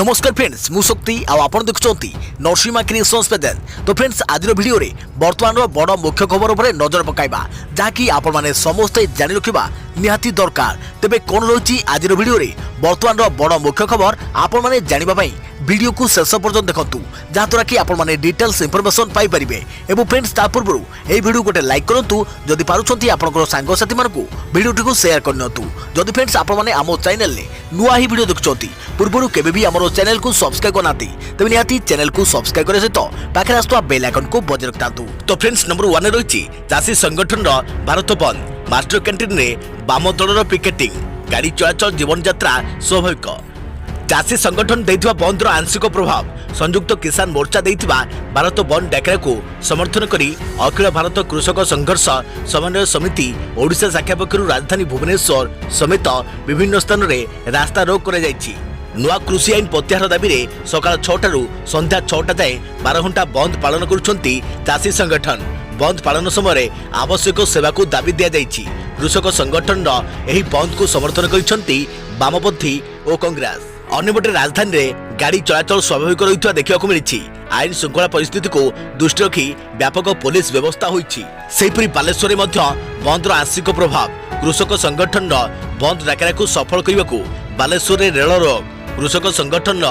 नमस्कार फ्रेंड्स मु शक्ति आपण देखुंती नरसिंहा क्रिएशंस पेजेंट। तो फ्रेंड्स आज वीडियो रे वर्तमान बड़ मुख्य खबर उपर नजर पकाइबा जहाँकि आपण माने समस्ते जानि रखिबा निहाती दरकार। तेबे कोन रही आज वीडियो रे वर्तमान बड़ मुख्य खबर आपण माने जानिबा पई वीडियो को शेष पर्यंत देखंतु जहाँद्वारा कि आपण माने डिटेल्स इंफॉर्मेशन पाई परिबे। एवं फ्रेंड्स ता पूर्व एई वीडियो गोटे लाइक करंतु जदि पारुछंती आपनकर सांग साथी मानकु वीडियो को शेयर करनतु। जदि फ्रेंड्स आपण माने आमो चैनल ले नुआ ही वीडियो देखुछंती पूर्व केबे भी हमरो चैनल को सब्सक्राइब करनाती तबे निहाती चैनल को सब्सक्राइब करे सहित पाखे आस्तुवा बेल आइकन को बजाय रखतांतु। तो फ्रेंड्स नंबर 1 रही चाषी संगठन भारत बंद मास्टर कैंटीन रे वाम दलर पिकेटिंग गाड़ी चलाचल जीवन यात्रा स्वाभाविक। चाषी संगठन देथिबा बंदर आंशिक प्रभाव संयुक्त किसान मोर्चा देथिबा भारत बंद डाकरा को समर्थन करी अखिल भारत कृषक संघर्ष समन्वय समिति ओडिशा शाखा पक्षरु राजधानी भुवनेश्वर समेत विभिन्न स्थान रे रास्ता रोक करा जायछि। नुआ कृषि आईन प्रत्याहार दाबी रे सकाळ 6 संध्या 6 जाए 12 घंटा बंद पालन करुछंती चाषी संगठन। बंद पालन समय आवश्यक सेवा को दाबी दिया जायछि। कृषक संगठन एही बंद को समर्थन करिसंती वामपंथी और कांग्रेस। अन्यपटे राजधानी रे गाड़ी चलाचल स्वाभाविक रही देखा मिली। आईन श्रृंखला परिस्थिति को दृष्टि रखी व्यापक पुलिस व्यवस्था होईछि। सेहिपरि बालेश्वर में बंदर आंशिक प्रभाव कृषक संगठन बंद डाकरा को सफल करने को बालेश्वर में रेल रोक। कृषक संगठन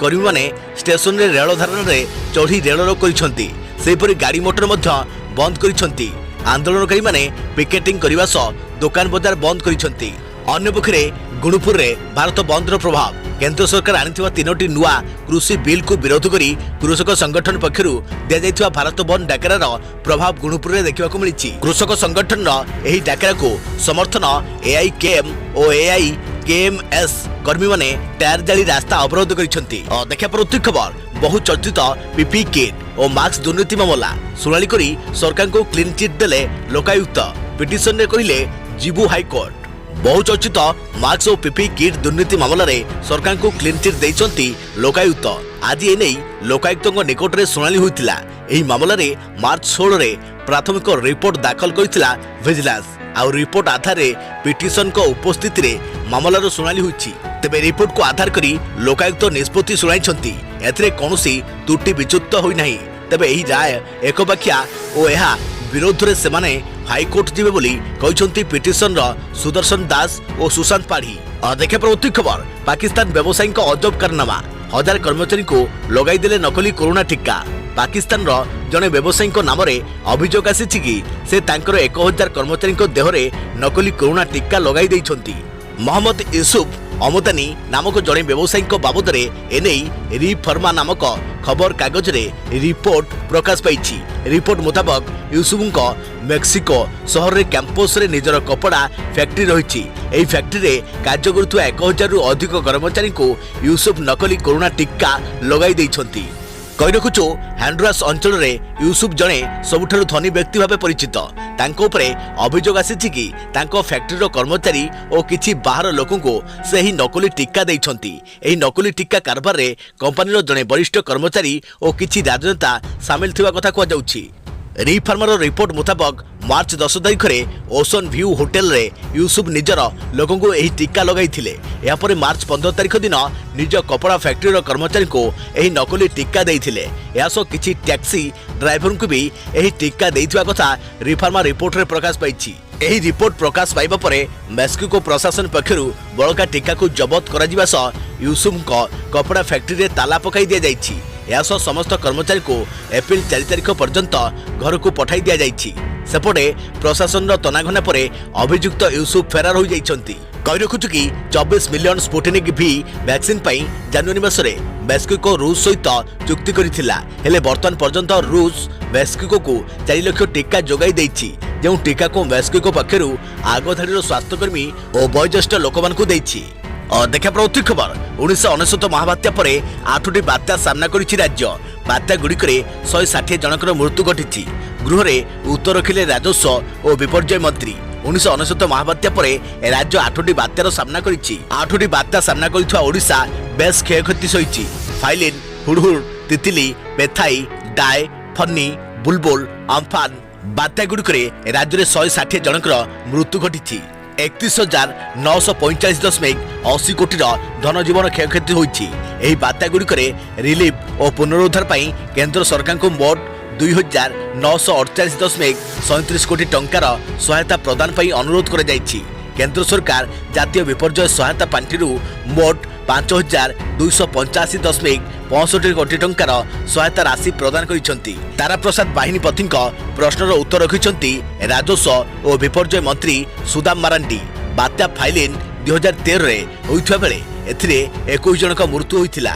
कर्मी माने स्टेशन रे रेल धारण रे चढ़ी रेल रोक करिसंती। सेहिपरि गाड़ी मोटर बंद करिसंती। आंदोलनकारी माने पिकेटिंग करने सह दुकान बाजार बंद करिसंती। अन्य पक्षरे गुणुपुर रे भारत बंदर प्रभाव केंद्र सरकार आनिथिबा 3टी नुआ कृषि बिल को विरोध करी कृषक संगठन पक्षरु दिया जायथिबा भारत बंद डाकरार प्रभाव गुणुपुर रे देखिबाकु मिलिछि। कृषक संगठन एही डाकरा को समर्थन एआईकेएम और एआईकेएमएस कर्मी माने टायर जाली रास्ता अवरोध करिसंती। देखा परोक्ष खबर बहु चर्चित पीपी किट और मास्क दुर्नीति मामला सुनाली करी सरकार को क्लीन चिट देले लोकायुक्त। पिटिशन रे कहिले जीबू हाईकोर्ट। बहुचर्चित मास्क और पीपी किट दुर्नीति मामला रे सरकार को क्लीन चिट देइचंती लोकायुक्त। आज एने लोकायुक्त निकट में सुनाली होइतिला। एही मामला रे मार्च 16 रे प्राथमिक रिपोर्ट दाखल करितिला विजिलेंस। आ रिपोर्ट आधार रे पिटिशन को उपस्थिति रे मामलार सुनाली होइछि। तेबे रिपोर्ट को आधार करी लोकायुक्त निष्पत्ति सुनाइछंती। एथरे कोनोसी त्रुटि विच्युत होई नाही। तेबे एही राय एकबाखिया और एहा विरोध रे सेमाने हाईकोर्ट जीवे बोली कहिसंती पिटिशन सुदर्शन दास और सुशांत पाढ़ी। देखे परोक्ष खबर पाकिस्तान व्यवसायी अजब कारनामा 1000 कर्मचारी को लगाई देले नकली कोरोना टीका। पाकिस्तान जने व्यवसायी नाम रे अभियोग आसीछि कि से तांकर 1000 कर्मचारी देहरे नकली कोरोना टीका लगाई दैछंती। मोहम्मद यूसुफ अमदानी नामक जड़े व्यवसायी बाबद एने रिफर्मा नामक खबर कागज रे रिपोर्ट प्रकाश पाई। रिपोर्ट मुताबक यूसुफ मेक्सिको शहर रे कैंपस रे निजर कपड़ा फैक्ट्री रही। एही फैक्ट्री रे कार्य करुवा 1000 रु अधिक कर्मचारी को यूसुफ नकली कोरोना टीका लगाई दैछंती। कही रखुचु हैंड्रास अंचल रे यूसुफ जड़े सबुठारु धनी व्यक्ति भाव परिचित। तांको उपरे अभियोग आसीछि कि तांको फैक्ट्री कर्मचारी और किछि बाहर लोकों को से ही नकली टीका दैछंती। एही नकली टीका कारबार रे कंपनीर जड़े वरिष्ठ कर्मचारी और किछि राजनेता सामिल थिबा कथा कुआ जाउछि। रिफार्मर रिपोर्ट मुताबक मार्च 10 तारिख में ओशन व्यू होटेल रे यूसुफ निजर लोकों को यही टीका लगाई थिले। या परे मार्च 15 तारिख दिन निज कपड़ा फैक्ट्री कर्मचारी को यही नकली टीका देइथिले। या सो किछि टैक्सी ड्राइवर को भी यही टीका देइथिबा कथा रिफार्मर रिपोर्ट रे प्रकाश पाइछि। एही रिपोर्ट प्रकाश पाइबा परे मेक्सिको प्रशासन पक्षरु बळका टीका को जबत करा जिबा सह यूसुफ को कपड़ा फैक्ट्री रे ताला पकाई दिया जाइछि। या सह समस्त कर्मचारी को एप्रिल 4 तारिख पर्यंत घर को पठाई दिया जाइछि। सेपटे प्रशासन तनाघना परे अभियुक्त यूसुफ फेरार हो जाइछंती। कहि रखुछु कि 24 मिलियन स्पुटनिक भी वैक्सीन पई जनवरी मासरे मेक्सिको रूस सहित चुक्ति करिथिला। हेले वर्तमान पर्यंत रूस मेक्सिको को 4 लाख टीका जोगाई दैछि। जो टीका को मेक्सिको पक्षरु आगधाड़ी स्वास्थ्यकर्मी और वयोज्येष्ठ लोक मानकु दैछि। देखा परोक्ष खबर 1999 महाबात्या परे 8टी बात्या सामना करिछि राज्य। बात्या गुड़िकरे 160 जनकर मृत्यु घटी। गृह में उत्तर रखिले राजस्व और विपर्यय मंत्री। 1999 महाबात्या परे राज्य 8टी बात्यार सामना करिछि। 8टी बात्या सामना करिथवा ओडिशा बेस क्षयक्षति सहिछि। Phailin, Hudhud, Titli, Phethai, Daye, Fani, Bulbul, Amphan बात्या गुड़िकरे राज्य में 160 जनकर मृत्यु घटी। 31,945.80 कोटी धनजीवन क्षयक्षति होइछि। ଏହି ବାତ୍ୟାଗୁଡ଼ିକରେ ରିଲିଫ୍ ଓ ପୁନରୁଦ୍ଧାର ପାଇଁ କେନ୍ଦ୍ର ସରକାରଙ୍କୁ ମୋଟ 2,948.37 କୋଟି ଟଙ୍କାର ସହାୟତା ପ୍ରଦାନ ପାଇଁ ଅନୁରୋଧ କରାଯାଇଛି। କେନ୍ଦ୍ର ସରକାର ଜାତୀୟ ବିପର୍ଯ୍ୟୟ ସହାୟତା ପାଣ୍ଠିରୁ ମୋଟ 5,285.65 କୋଟି ଟଙ୍କାର ସହାୟତା ରାଶି ପ୍ରଦାନ କରିଛନ୍ତି। ତାରାପ୍ରସାଦ ବାହିନୀପତିଙ୍କ ପ୍ରଶ୍ନର ଉତ୍ତର ରଖିଛନ୍ତି ରାଜସ୍ୱ ଓ ବିପର୍ଯ୍ୟୟ ମନ୍ତ୍ରୀ ସୁଦାମ ମାରାଣ୍ଡି। ବାତ୍ୟା ଫାଇଲିନ୍ 2013ରେ ହୋଇଥିବା ବେଳେ ଏଥିରେ 21 ଜଣଙ୍କ ମୃତ୍ୟୁ ହୋଇଥିଲା।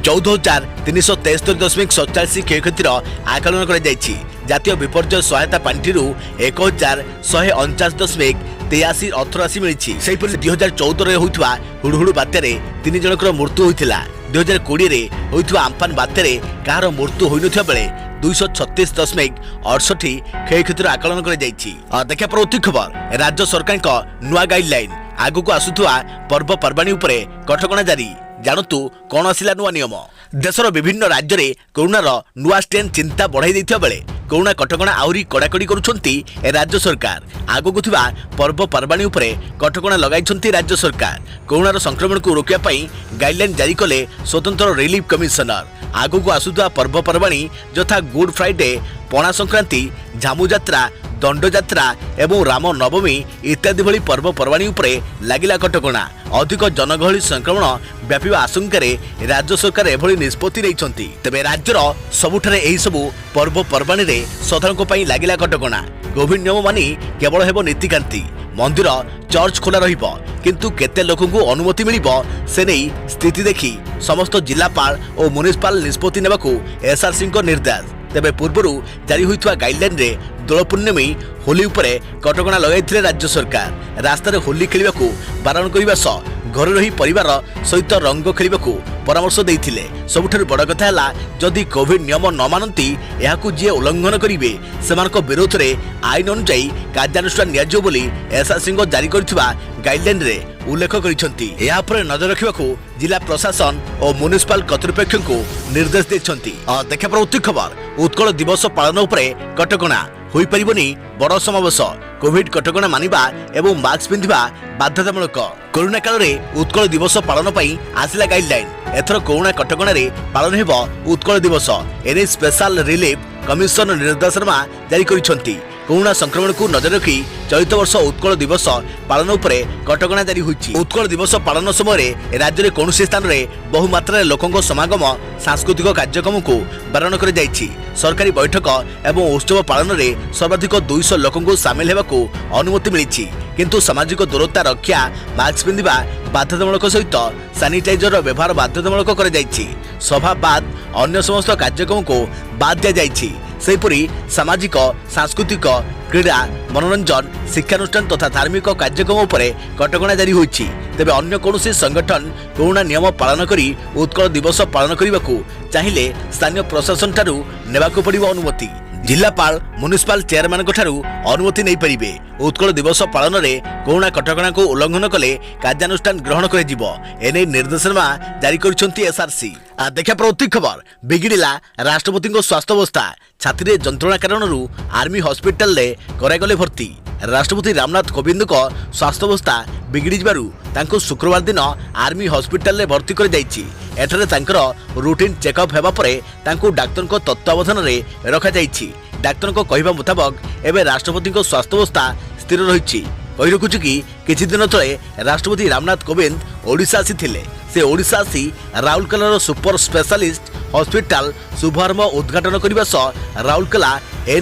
14,373.47 କ୍ଷୟକ୍ଷତିର ଆକଳନ କରାଯାଇଛି। ଜାତୀୟ ବିପର୍ଯ୍ୟୟ ସହାୟତା ପାଣ୍ଠିରୁ 1,149.83 ଅର୍ଥ ରାଶି ମିଳିଛି। ସେହିପରି 2014ରେ ହୋଇଥିବା ହୁଡୁହୁଡୁ ବାତ୍ୟାରେ 3 ଜଣଙ୍କର ମୃତ୍ୟୁ ହୋଇଥିଲା। 2020ରେ ହୋଇଥିବା ଆମ୍ଫାନ ବାତ୍ୟାରେ କାହାର ମୃତ୍ୟୁ ହୋଇନଥିବା ବେଳେ 236.68 କ୍ଷୟକ୍ଷତିର ଆକଳନ କରାଯାଇଛି। ଦେଖିବା ପରବର୍ତ୍ତୀ ଖବର, ରାଜ୍ୟ ସରକାରଙ୍କ ନୂଆ ଗାଇଡଲାଇନ୍, ଆଗକୁ ଆସୁଥିବା ପର୍ବପର୍ବାଣୀ ଉପରେ କଟକଣା ଜାରି। ଜାଣନ୍ତୁ କ'ଣ ଆସିଲା ନୂଆ ନିୟମ। ଦେଶର ବିଭିନ୍ନ ରାଜ୍ୟରେ କରୋନାର ନୂଆ ଷ୍ଟ୍ରେନ୍ ଚିନ୍ତା ବଢ଼ାଇ ଦେଇଥିବା ବେଳେ କରୋନା କଟକଣା ଆହୁରି କଡ଼ାକଡ଼ି କରୁଛନ୍ତି ରାଜ୍ୟ ସରକାର। ଆଗକୁ ଥିବା ପର୍ବପର୍ବାଣୀ ଉପରେ କଟକଣା ଲଗାଇଛନ୍ତି ରାଜ୍ୟ ସରକାର। କରୋନାର ସଂକ୍ରମଣକୁ ରୋକିବା ପାଇଁ ଗାଇଡଲାଇନ୍ ଜାରି କଲେ ସ୍ୱତନ୍ତ୍ର ରିଲିଫ୍ କମିଶନର। ଆଗକୁ ଆସୁଥିବା ପର୍ବପର୍ବାଣୀ ଯଥା ଗୁଡ୍ ଫ୍ରାଇଡେ, ପଣା ସଂକ୍ରାନ୍ତି, ଝାମୁଯାତ୍ରା, ଦଣ୍ଡଯାତ୍ରା ଏବଂ ରାମ ନବମୀ ଇତ୍ୟାଦି ଭଳି ପର୍ବପର୍ବାଣୀ ଉପରେ ଲାଗିଲା କଟକଣା। ଅଧିକ ଜନଗହଳି ସଂକ୍ରମଣ ବ୍ୟାପିବା ଆଶଙ୍କାରେ ରାଜ୍ୟ ସରକାର ଏଭଳି ନିଷ୍ପତ୍ତି ନେଇଛନ୍ତି। ତେବେ ରାଜ୍ୟର ସବୁଠାରେ ଏହିସବୁ ପର୍ବପର୍ବାଣୀରେ ଶ୍ରଦ୍ଧାଳୁଙ୍କ ପାଇଁ ଲାଗିଲା କଟକଣା। କୋଭିଡ ନିୟମ ମାନି କେବଳ ହେବ ନୀତିକାନ୍ତି। ମନ୍ଦିର, ଚର୍ଚ୍ଚ ଖୋଲା ରହିବ, କିନ୍ତୁ କେତେ ଲୋକଙ୍କୁ ଅନୁମତି ମିଳିବ ସେ ନେଇ ସ୍ଥିତି ଦେଖି ସମସ୍ତ ଜିଲ୍ଲାପାଳ ଓ ମ୍ୟୁନିସିପାଲ ନିଷ୍ପତ୍ତି ନେବାକୁ ଏସ୍ଆର୍ସିଙ୍କ ନିର୍ଦ୍ଦେଶ। ତେବେ ପୂର୍ବରୁ ଜାରି ହୋଇଥିବା ଗାଇଡଲାଇନ୍ରେ ଦୋଳ ପୂର୍ଣ୍ଣମୀ, ହୋଲି ଉପରେ କଟକଣା ଲଗାଇଥିଲେ ରାଜ୍ୟ ସରକାର। ରାସ୍ତାରେ ହୋଲି ଖେଳିବାକୁ ବାରଣ କରିବା ସହ ଘରେ ରହି ପରିବାର ସହିତ ରଙ୍ଗ ଖେଳିବାକୁ ପରାମର୍ଶ ଦେଇଥିଲେ। ସବୁଠାରୁ ବଡ଼ କଥା ହେଲା, ଯଦି କୋଭିଡ ନିୟମ ନ ମାନନ୍ତି ଏହାକୁ ଯିଏ ଉଲ୍ଲଂଘନ କରିବେ ସେମାନଙ୍କ ବିରୋଧରେ ଆଇନ ଅନୁଯାୟୀ କାର୍ଯ୍ୟାନୁଷ୍ଠାନ ନିଆଯିବ ବୋଲି ଏସ୍ଆର୍ସିଙ୍କ ଜାରି କରିଥିବା ଗାଇଡଲାଇନ୍ରେ ଉଲ୍ଲେଖ କରିଛନ୍ତି। ଏହା ଉପରେ ନଜର ରଖିବାକୁ ଜିଲ୍ଲା ପ୍ରଶାସନ ଓ ମ୍ୟୁନିସିପାଲ କର୍ତ୍ତୃପକ୍ଷଙ୍କୁ ନିର୍ଦ୍ଦେଶ ଦେଇଛନ୍ତି। ଦେଖିବା ପରବର୍ତ୍ତୀ ଖବର, ଉତ୍କଳ ଦିବସ ପାଳନ ଉପରେ କଟକଣା, ହୋଇପାରିବନି ବଡ଼ ସମାବେଶ। କୋଭିଡ କଟକଣା ମାନିବା ଏବଂ ମାସ୍କ ପିନ୍ଧିବା ବାଧ୍ୟତାମୂଳକ। କରୋନା କାଳରେ ଉତ୍କଳ ଦିବସ ପାଳନ ପାଇଁ ଆସିଲା ଗାଇଡଲାଇନ୍। ଏଥର କରୋନା କଟକଣାରେ ପାଳନ ହେବ ଉତ୍କଳ ଦିବସ। ଏନେଇ ସ୍ପେଶାଲ ରିଲିଫ୍ କମିଶନ ନିର୍ଦ୍ଦେଶନାମା ଜାରି କରିଛନ୍ତି। କରୋନା ସଂକ୍ରମଣକୁ ନଜର ରଖି ଚଳିତ ବର୍ଷ ଉତ୍କଳ ଦିବସ ପାଳନ ଉପରେ କଟକଣା ଜାରି ହୋଇଛି। ଉତ୍କଳ ଦିବସ ପାଳନ ସମୟରେ ରାଜ୍ୟରେ କୌଣସି ସ୍ଥାନରେ ବହୁ ମାତ୍ରାରେ ଲୋକଙ୍କ ସମାଗମ, ସାଂସ୍କୃତିକ କାର୍ଯ୍ୟକ୍ରମକୁ ବାରଣ କରାଯାଇଛି। ସରକାରୀ ବୈଠକ ଏବଂ ଉତ୍ସବ ପାଳନରେ ସର୍ବାଧିକ 200 ଲୋକଙ୍କୁ ସାମିଲ ହେବାକୁ ଅନୁମତି ମିଳିଛି। କିନ୍ତୁ ସାମାଜିକ ଦୂରତା ରକ୍ଷା, ମାସ୍କ ପିନ୍ଧିବା ବାଧ୍ୟତାମୂଳକ ସହିତ ସାନିଟାଇଜରର ବ୍ୟବହାର ବାଧ୍ୟତାମୂଳକ କରାଯାଇଛି। ସଭା ବାଦ ଅନ୍ୟ ସମସ୍ତ କାର୍ଯ୍ୟକ୍ରମକୁ ବାଦ ଦିଆଯାଇଛି। ସେହିପରି ସାମାଜିକ, ସାଂସ୍କୃତିକ, କ୍ରୀଡ଼ା, ମନୋରଞ୍ଜନ, ଶିକ୍ଷାନୁଷ୍ଠାନ ତଥା ଧାର୍ମିକ କାର୍ଯ୍ୟକ୍ରମ ଉପରେ କଟକଣା ଜାରି ହୋଇଛି। ତେବେ ଅନ୍ୟ କୌଣସି ସଂଗଠନ କରୋନା ନିୟମ ପାଳନ କରି ଉତ୍କଳ ଦିବସ ପାଳନ କରିବାକୁ ଚାହିଁଲେ ସ୍ଥାନୀୟ ପ୍ରଶାସନଠାରୁ ନେବାକୁ ପଡ଼ିବ ଅନୁମତି। ଜିଲ୍ଲାପାଳ, ମ୍ୟୁନିସିପାଲ ଚେୟାରମ୍ୟାନଙ୍କଠାରୁ ଅନୁମତି ନେଇପାରିବେ। ଉତ୍କଳ ଦିବସ ପାଳନରେ କରୋନା କଟକଣାକୁ ଉଲ୍ଲଂଘନ କଲେ କାର୍ଯ୍ୟାନୁଷ୍ଠାନ ଗ୍ରହଣ କରାଯିବ। ଏନେଇ ନିର୍ଦ୍ଦେଶନାମା ଜାରି କରିଛନ୍ତି ଏସ୍ଆର୍ସି। ଦେଖିବା ପରବର୍ତ୍ତୀ ଖବର, ବିଗିଡ଼ିଲା ରାଷ୍ଟ୍ରପତିଙ୍କ ସ୍ୱାସ୍ଥ୍ୟାବସ୍ଥା। ଛାତିରେ ଯନ୍ତ୍ରଣା କାରଣରୁ ଆର୍ମି ହସ୍ପିଟାଲରେ କରାଗଲେ ଭର୍ତ୍ତି। ରାଷ୍ଟ୍ରପତି ରାମନାଥ କୋବିନ୍ଦଙ୍କ ସ୍ୱାସ୍ଥ୍ୟାବସ୍ଥା ବିଗିଡ଼ି ଯିବାରୁ ତାଙ୍କୁ ଶୁକ୍ରବାର ଦିନ ଆର୍ମି ହସ୍ପିଟାଲରେ ଭର୍ତ୍ତି କରାଯାଇଛି। ଏଠାରେ ତାଙ୍କର ରୁଟିନ୍ ଚେକଅପ୍ ହେବା ପରେ ତାଙ୍କୁ ଡାକ୍ତରଙ୍କ ତତ୍ତ୍ୱାବଧାନରେ ରଖାଯାଇଛି। ଡାକ୍ତରଙ୍କ କହିବା ମୁତାବକ ଏବେ ରାଷ୍ଟ୍ରପତିଙ୍କ ସ୍ୱାସ୍ଥ୍ୟାବସ୍ଥା ସ୍ଥିର ରହିଛି। କହି ରଖୁଛୁ କି କିଛି ଦିନ ତଳେ ରାଷ୍ଟ୍ରପତି ରାମନାଥ କୋବିନ୍ଦ ଓଡ଼ିଶା ଆସିଥିଲେ। ସେ ଓଡ଼ିଶା ଆସି ରାଉରକେଲାର ସୁପର ସ୍ପେଶାଲିଷ୍ଟ ହସ୍ପିଟାଲ ଶୁଭାରମ୍ଭ ଉଦ୍ଘାଟନ କରିବା ସହ ରାଉରକେଲା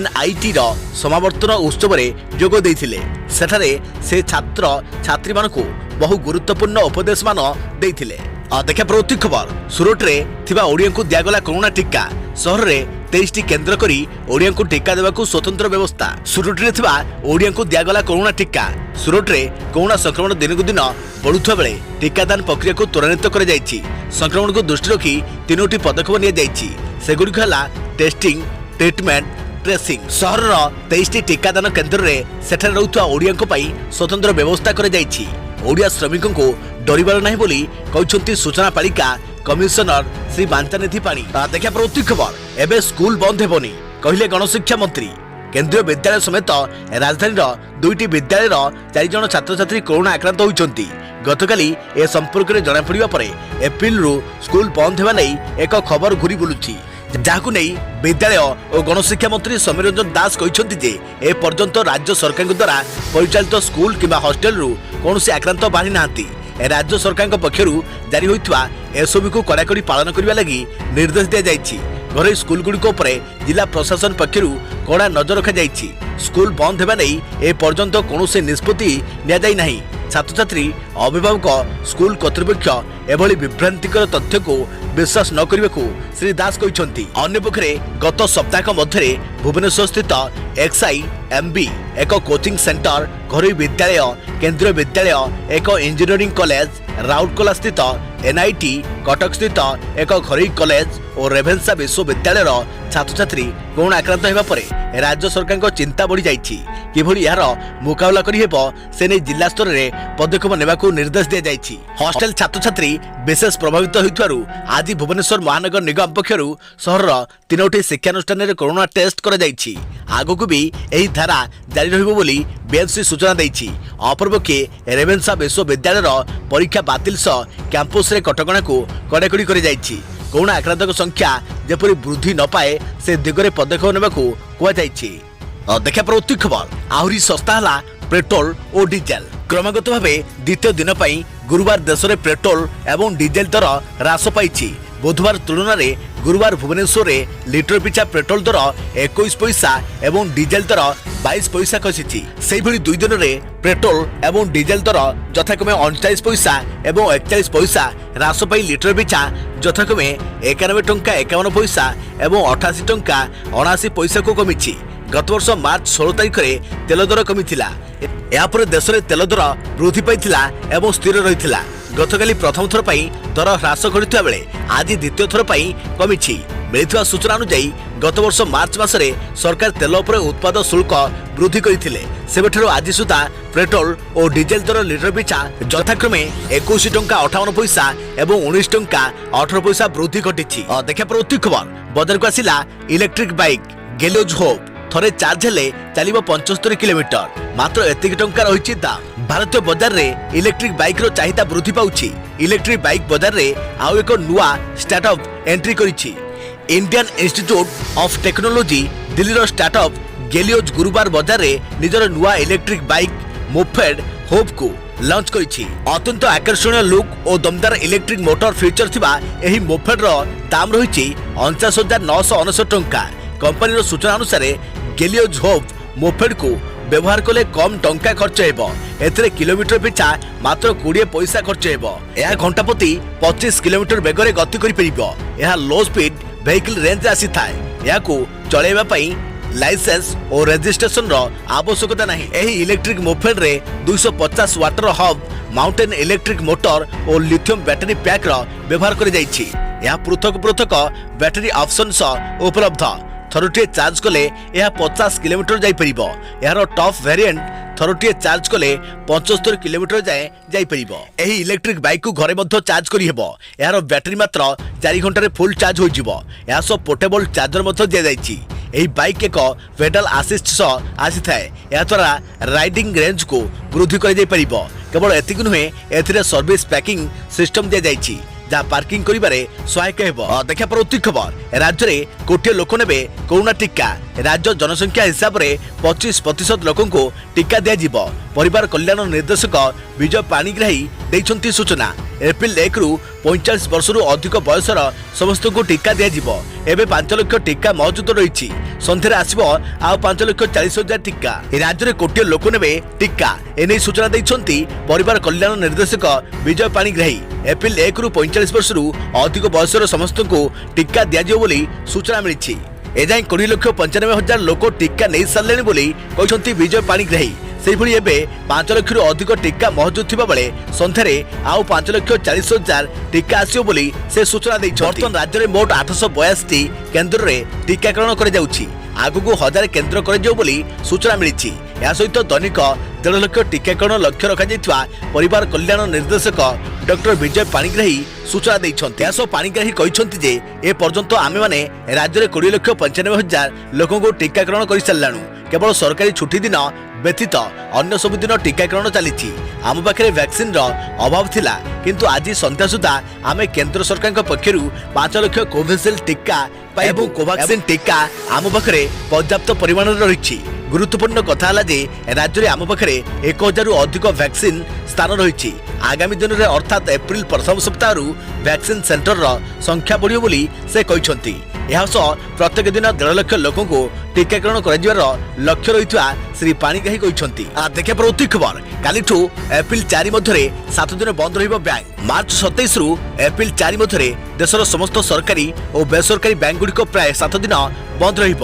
NITର ସମାବର୍ତ୍ତନ ଉତ୍ସବରେ ଯୋଗ ଦେଇଥିଲେ। ସେଠାରେ ସେ ଛାତ୍ରଛାତ୍ରୀମାନଙ୍କୁ ବହୁ ଗୁରୁତ୍ୱପୂର୍ଣ୍ଣ ଉପଦେଶମାନ ଦେଇଥିଲେ। ଦେଖିବା ପରବର୍ତ୍ତୀ ଖବର, ସୁରଟରେ ଥିବା ଓଡ଼ିଆଙ୍କୁ ଦିଆଗଲା କରୋନା ଟିକା। ସହରରେ 23ଟି କେନ୍ଦ୍ର କରି ଓଡ଼ିଆଙ୍କୁ ଟିକା ଦେବାକୁ ସ୍ୱତନ୍ତ୍ର ବ୍ୟବସ୍ଥା। ସୁରଟରେ ଥିବା ଓଡ଼ିଆଙ୍କୁ ଦିଆଗଲା କରୋନା ଟିକା। ସୁରଟରେ କରୋନା ସଂକ୍ରମଣ ଦିନକୁ ଦିନ ବଢ଼ୁଥିବା ବେଳେ ଟିକାଦାନ ପ୍ରକ୍ରିୟାକୁ ତ୍ୱରାନ୍ୱିତ କରାଯାଇଛି। ସଂକ୍ରମଣକୁ ଦୃଷ୍ଟି ରଖି 3ଟି ପଦକ୍ଷେପ ନିଆଯାଇଛି। ସେଗୁଡ଼ିକ ହେଲା ଟେଷ୍ଟିଂ, ଟ୍ରିଟମେଣ୍ଟ, ट्रेसिंग। सहर 23टी टीकादान केन्द्र में सेठारे रहुथुवा ओडियाक पई स्वतंत्र व्यवस्था कराଯାଇଛି। ओडिया श्रमिकों को डरिबार नहीं बोली कहउछंती सूचना पालिका कमिशनर श्री बांचानिधि पाणी। देखा प्रवृत्ति खबर, एबे स्कूल बंद हेबनी कहले गणशिक्षा मंत्री। केन्द्रीय विद्यालय समेत राजधानी दुईटी विद्यालय 4 जन छात्र छात्री कोरोना आक्रांत होती। गतकाली ए संपर्क में जनापड़ा पर एप्रिल स्कूल बंद होगा एक खबर घूरी बुलुची, जहां नहीं विद्यालय और गणशिक्षा मंत्री समीर रंजन दास कहते ए पर्यंत राज्य सरकार द्वारा परिचालित स्कूल किंवा हॉस्टेल कौन आक्रांत बाढ़ी ना। राज्य सरकार पक्षर जारी होता एसओबी को कड़ाकड़ी पालन करने लगी निर्देश दी जाएगी। घरे स्कूल गुड़िक जिला प्रशासन पक्षर कड़ा नजर रखा जाएगी। स्कूल बंद होगा नहीं ए पर्यंत कौन निष्पत्ति नि छात्र छात्री अभिभावक स्कूल कर्तृपक्ष एभली विभ्रांतिकर तथ्य को विश्वास न करने को श्री दास कहते। अन्यपक्षे गत सप्ताह मध्य भुवनेश्वर स्थित XIMB एक कोचिंग सेंटर, घरोई विद्यालय, केंद्रीय विद्यालय, एक इंजीनियरिंग कॉलेज, राउरकेला स्थित NIT, कटक स्थित एक घरोई कॉलेज और रेभेन्सा विश्वविद्यालय छात्र छात्री कोरोना आक्रांत होगा पर राज्य सरकार को चिंता बढ़ी जाइछि। किभली यार मुकाबला करि हेबो से नै जिला स्तर में पदक्षेप नेबाकू निर्देश दिया जाइछि। हॉस्टेल छात्र छात्री विशेष प्रभावित होइथारु आज भुवनेश्वर महानगर निगम पक्षरु सहर 3टी शिक्षानुष्ठान में कोरोना टेस्ट करा जाइछि। आगकू भी एही धारा जारी रहिबो बोली बीएमसी सूचना दैछि। अपरपक्षे रेभेन्सा विश्वविद्यालय परीक्षा बातिल सह कैंपस रे कटकणा को कड़ाकड़ी करि जाइछि। कोरोना आक्रांतक संख्या जेपरी वृद्धि न पाए से दिगरे पदक्षेप नेबाकू कुआ जाइछि। देखा प्रवृत्ति खबर आहरी सस्ता हला पेट्रोल और डीजेल। क्रमागत भाव द्वितीय दिन पर गुरुवार देश में पेट्रोल एवं डीजेल दर ह्रास पाई। बुधवार तुलन में गुरुवार भुवनेश्वर में लिटर पिछा पेट्रोल दर 21 पैसा एवं डीजेल दर 22 पैसा खसी। से दुई दिन में पेट्रोल एवं डीजेल दर यथाक्रमे 39 पैसा एवं 41 पैसा ह्रास पाई लिटर पिछा यथाक्रमे 91 टंका 51 पैसा एवं 88 टंका 79 पैसा को कमी। गत वर्ष मार्च 16 तारिख में तेल दर कमी थिला। यापर देश में तेल दर वृद्धि पाइथिला एवं स्थिर रहिथिला। गतकाली प्रथम थर पर दर ह्रास करथिबा बेले आज द्वितीय थर पर कमी। मिलिथिबा सूचना अनुसार गत वर्ष मार्च मासरे सरकार तेल उपर उत्पाद शुल्क वृद्धि करथिले। सेबेठारु आज सुधा पेट्रोल और डीजेल दर लिटर पिछा यथाक्रमे 21 टंका 58 पैसा एवं 19 टंका 18 पैसा वृद्धि घटिछि। देखा प्रवृत्ति खबर बजार को आसिला इलेक्ट्रिक बाइक गेलियोज होप थरे चार्ज हेले चलिबो 75 किलोमीटर मात्र एतिक टंका रहिछि दाम। भारतीय बाजार रे इलेक्ट्रिक बाइक रो चाहिदा वृद्धि पाउछि। इलेक्ट्रिक बाइक बाजार रे आउ एक नुआ स्टार्टअप एंट्री करिछि। Indian Institute of Technology Delhi रो स्टार्टअप गेलियोज गुरुवार बाजार रे निजर नुआ इलेक्ट्रिक बाइक मोपेड होप को लॉन्च करिछि। अत्यंत आकर्षणीय लुक और दमदार इलेक्ट्रिक मोटर फीचर थिबा एही मोपेड रो दाम रहिछि 49,999 टंका। कंपनी सूचना अनुसार गेलियोज होप मोपेड को व्यवहार कले कम टंका खर्च हेबो। एथरे किलोमीटर पिछा मात्र 20 पैसा खर्च हेबो। यह घंटा प्रति 25 किलोमीटर बेगरे गति करि परिबो। यह लो स्पीड व्हीकल रेंज आसी थाए। याकू चलेबा पई लाइसेंस और रजिस्ट्रेशन रो आवश्यकता नहीं। एही इलेक्ट्रिक मोपेड रे 250 water hub mountain electric motor और लिथियम बैटरी पैक रो व्यवहार करि जाइछि। यह पृथक पृथक बैटरी ऑप्शन उपलब्ध। थरुटिए चार्ज कले यह 50 किलोमीटर जाई परिबो। यार टॉप वेरिएंट थरुटिए चार्ज कले 75 किलोमीटर जाई परिबो। एही इलेक्ट्रिक बाइक को घरे मध्य चार्ज करि हेबो। यार बैटरी मात्र 4 घंटा रे फुल चार्ज हो जिवो। या सो पोर्टेबल चार्जर मध्य दिया जाइछि। एही बाइक एक पेडल असिस्ट सह आसी थाए। या द्वारा राइडिंग रेंज को वृद्धि करि जाई परिबो। केवल एतिक नुहे एथिरे सर्विस पैकिंग सिस्टम दिया जाइछि जहाँ पार्किंग करिबारे सहायक हेबो। देखा प्रवृत्ति खबर राज्य में कोटिए लोक नेबे कोरोना टीका। राज्य जनसंख्या हिसाब से 25% लोकों को टीका दिया जिवो। परिवार कल्याण निर्देशक विजय पाणिग्राही दैछंती सूचना। एप्रिल 1 रु 45 वर्षरु अधिक बयसर समस्त को टीका दिया जिवो। एबे 5 लाख टीका मौजूद रही। संध्यारे आसिबो आ 5,40,000 टीका। राज्य में कोटिए लोक नेबे टीका एने सूचना दैछंती परिवार कल्याण निर्देशक विजय पाणिग्राही। एप्रिल 1 रु 45 वर्षरु अधिक बयसर समस्त को टीका दिया जिवो बोली सूचना मिली। एजाई 20,95,000 लोक टीका नहीं सारे बोली कहते विजय पाणिग्राही। से भली एबे 5 लाख रु अधिक टीका मौजूद थिबा बेले संध्यारे आउ 5,40,000 टीका आसियो बोली से सूचना दैछथि। वर्तमान राज्य में मोट 882 केन्द्र रे टीकाकरण करा जाउछि। आगुको 1000 केन्द्र करा जाउ बोली सूचना मिली। या सहित दैनिक 1.5 लाख टीकाकरण लक्ष्य रखा जाइतवा परिवार कल्याण निर्देशक डॉक्टर विजय पाणिग्राही सूचना दैछथि। यासो पाणिग्राही कहिसथि जे ए पर्यंत आमे माने राज्य में 20,95,000 लोकों को टीकाकरण कर सारलाणु। केवल सरकारी छुट्टी दिन व्यतीत अन्य सब दिन टीकाकरण चली आम पाखे वैक्सीन अभाव थिला किंतु आज संध्या सुधा आम केंद्र सरकार पक्षर 5 लाख कोविशील्ड टीका एवं कोवैक्सीन टीका आम पाखे पर्याप्त परिमाण रही। गुरुत्वपूर्ण कथा है जे राज्य में आम पाखे 1000 अधिक वैक्सीन स्थान रही। आगामी दिन में अर्थात एप्रिल प्रथम सप्ताह वैक्सीन सेंटर संख्या बढ़ियो बोली से कहते। यह प्रत्येक दिन 1.5 लाख लोकों को टीकाकरण कर लक्ष्य रही श्री पाणिग्राही कहते। देखा प्रवृत्ति खबर कालीठू एप्रिल 4 मध्य 7 दिन बंद रही बैंक। मार्च 27 रु एप्रिल 4 मध्य देशर समस्त सरकारी और बेसरकारी बैंक गुड़िक प्राय 7 दिन बंद रही।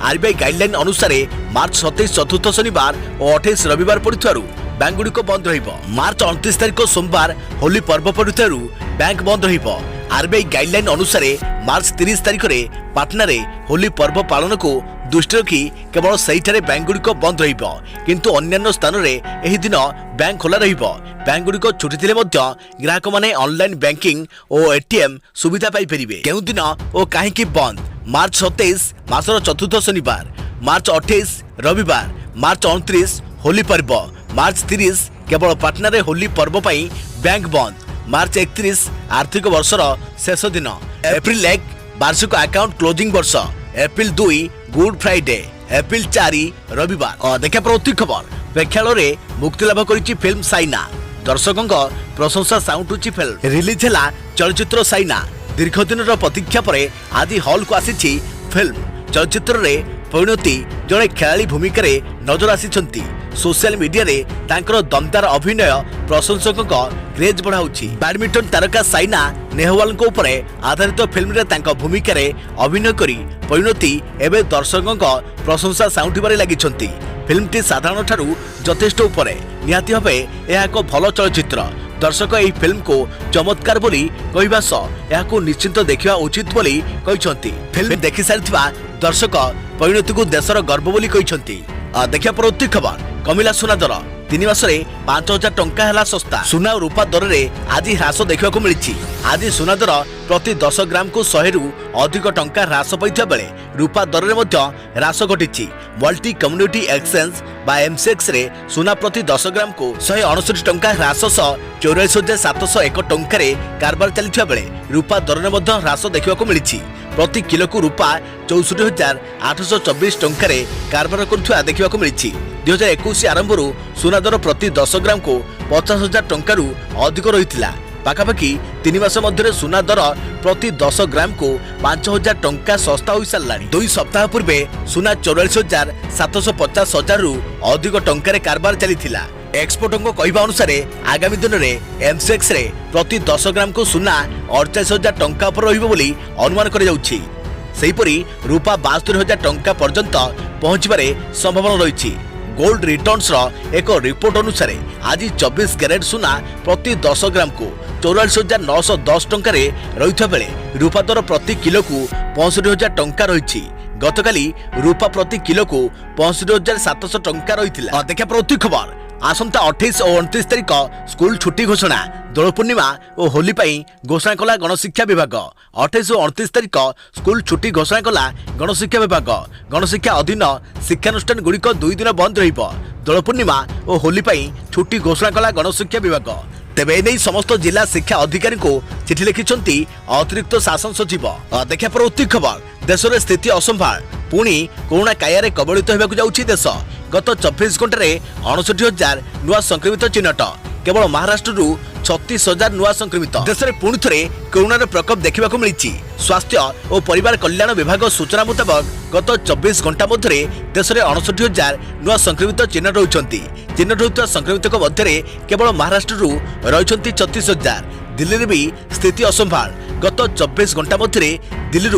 आरबीआई गाइडलाइन अनुसार मार्च 27 चतुर्थ शनिवार और 28 रविवार पड़ुथिबारु बैंक गुड़िक बंद रहिबो। मार्च 29 तारिख सोमवार होली पर्व पड़ुथिबारु बैंक बंद रहिबो। आरबीआई गाइडलाइन अनुसार मार्च 30 तारिख रे पाटना रे होली पर्व पालन को दृष्टि रखी केवल सहीठारे बैंक गुड़िक बंद रहिबो किंतु अन्य स्थान रे एही दिन बैंक खोला रहिबो। बैंक गुड़िक छुट्टी थिले मध्य ग्राहक माने ऑनलाइन बैंकिंग और एटीएम सुविधा पाई परिबे। केउ दिन ओ काहेकि बंद? मार्च 27 मासर चतुर्थ शनिवार, मार्च 28 रविवार, मार्च 29 होली पर्व, मार्च 30 केवल पाटना रे होली पर्व पाई बैंक बंद, मार्च 31 आर्थिक वर्षर शेष दिन, एप्रिल 1 वार्षिक अकाउंट क्लोजिंग वर्ष, एप्रिल 2 गुड फ्राइडे, एप्रिल 4 रविवार। देखा प्रवृत्ति खबर प्रेक्षालय मुक्ति लाभ करिछि फिल्म साइना। दर्शकों प्रशंसा साउंटुछि फिल्म रिलीज है चलचित्र साइना। दीर्घ दिन प्रतीक्षा पर आज हॉल को आसी फिल्म। चलचित्र रे परिणति जड़े खेलाड़ी भूमिका रे नजर आसी। सोशल मीडिया रे तांकर दमदार अभिनय प्रशंसकों क्रेज बढ़ाउछि। बैडमिंटन तारका साइना नेहवाल उपरे आधारित फिल्म रे तांका भूमिका रे अभिनय करी परिणति एवं दर्शकों प्रशंसा साउंटिबारे लागिछन्ति। फिल्म टी साधारण ठारू यथेष्ट उपरे निहाती भावे यह एक भल चलचित्र। दर्शक यह फिल्म को चमत्कार बोली कहवा सह यह निश्चित देखा उचित बोली कहते। फिल्म देखि सारिथिबा दर्शक परिणति को देशर गर्व बोली कहते। देखा परवर्ती खबर कमिला सुना दर 3 मासरे 5000 टंका है सस्ता। सुना और रूपा दर में आज ह्रास देखा मिली। आज सुना दर प्रति 10 ग्राम को 100 रु अधिक टंका ह्रास पाई बेले रूपा दर में ह्रास घटी। मल्टी कम्युनिटी एक्सचेंज बा एमसीएक्स रे सुना प्रति 10 ग्राम को 169 टंका ह्रास 44,701 टंकार कारबार चलता बेले रूपा दर में ह्रास देखा मिली। प्रति किलो को रूपा 64,824 टंकार कारबार करुवा देखा मिली। 2021 आरंभ सुना दर प्रति 10 ग्राम को 50,000 टंका अधिक रही। पाखापाखि 3 मास मध्य सुना दर प्रति 10 ग्राम को 5,000 टंका सस्ता हो सारा। 2 सप्ताह पूर्वे सुना 44,750,000 रु अधिक टंकार कारबार चली। एक्सपर्टों कहवा अनुसार आगामी दिन में एमसीएक्स रे प्रति 10 ग्राम को सुना 48,000 टंका पर रही अनुमान कर रूपा 72,000 टंका पर्यंत पहुंचबार संभावना रही। गोल्ड रिटर्न्स एक रिपोर्ट अनुसार आज 24 कैरेट सुना प्रति 10 ग्राम को 44,910 टंकार रही बेले रूपा दर प्रति किलो को 65,000 टंका रही। गतकाली रूपा प्रति किलो को 65,700 टंका रही। देखा प्रवृत्ति खबर आसंता 28 और 29 तारिख स्कूल छुट्टी घोषणा। दोल पूर्णिमा और होली पाई घोषणा कला गणशिक्षा विभाग। 28 और 29 तारिख स्कूल छुट्टी घोषणा कला गणशिक्षा विभाग। गणशिक्षा अधीन शिक्षानुष्ठान गुड़िक 2 दिन बंद रहिबो। दोल पूर्णिमा और होली पाई छुट्टी घोषणा कला गणशिक्षा विभाग। तेबे एने समस्त जिला शिक्षा अधिकारी को चिठी लिखिछन्ती अतिरिक्त शासन सचिव। देखा प्रवृत्ति खबर देश में स्थिति असंभाल पुणी कोरोना कायारे कबलित होगाकू जाउछि देश। गत 24 घंटे 59,000 नुआ संक्रमित चिन्हट। केवल महाराष्ट्र 36,000 नुआ संक्रमित। देश में पुणी थे कोरोना प्रकोप देखा मिली। स्वास्थ्य और परिवार कल्याण विभाग सूचना मुताबक गत 24 घंटा मध्य देश में 59,000 नुआ संक्रमित चिन्हट होती। चिन्हट होता संक्रमित मध्य केवल महाराष्ट्र रही 36,000। दिल्ली में भी स्थिति असंभाल। गत 24 घंटा मध्य दिल्ली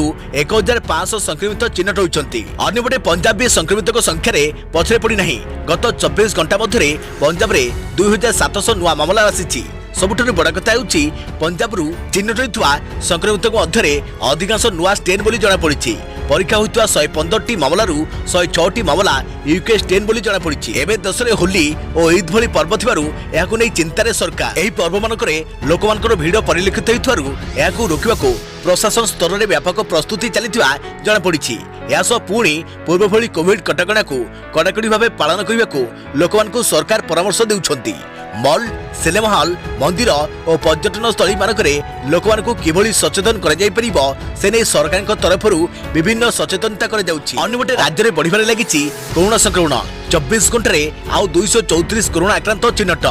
1,500 संक्रमित चिन्हट होती। अन्यपटे पंजाब भी संक्रमित संख्यार पछरे पड़ी नहीं। गत 24 घंटा मध्य पंजाब में 2,700 नुआ मामला आसी। सबुठारु बड़ कथा हेउछि पंजाब चिन्हट होइतवा संक्रमित मध्य अधिकांश नुआ स्टेन बोली जଣା पड़िछि। परीक्षा होइतवा 115टी मामलारू 106टी मामला यूके स्टेन बोली जଣା पड़िछि। एबे देश में होली और ईद भली पर्व थिबारु एहाकु नै चिंतारे सरकार एही पर्व मानकरे लोकमानकर भिड़ परिलक्षित होइतवारु एहाकु रोकिबाकू प्रशासन स्तर में व्यापक प्रस्तुति चली जनापड़ी। यासह पुणी पूर्व भली कोविड कटकणा को कड़ाकड़ी भाव पालन करने को लोक सरकार परामर्श देउछंती। मॉल, सिनेमा हॉल, मंदिर और पर्यटन स्थली मानकरे लोक किभली सचेतन करा जाय परिबो से नै सरकार तरफ विभिन्न सचेतनता करा जाउछि। अन्यपटे राज्य में बढ़िबारे लागिछि कोरोना संक्रमण। 24 घंटे आउ 234 कोरोना आक्रांत चिन्हट।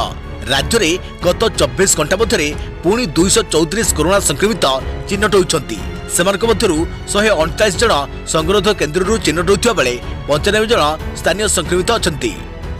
राज्य में गत 24 घंटा मध्य पुणी 234 कोरोना संक्रमित चिन्हट होइछंती। सेमानक मध्यरु 138 जन संगरोध केन्द्रରୁ चिन्हट होइथिबा बेले 95 जन स्थानीय संक्रमित अछंती।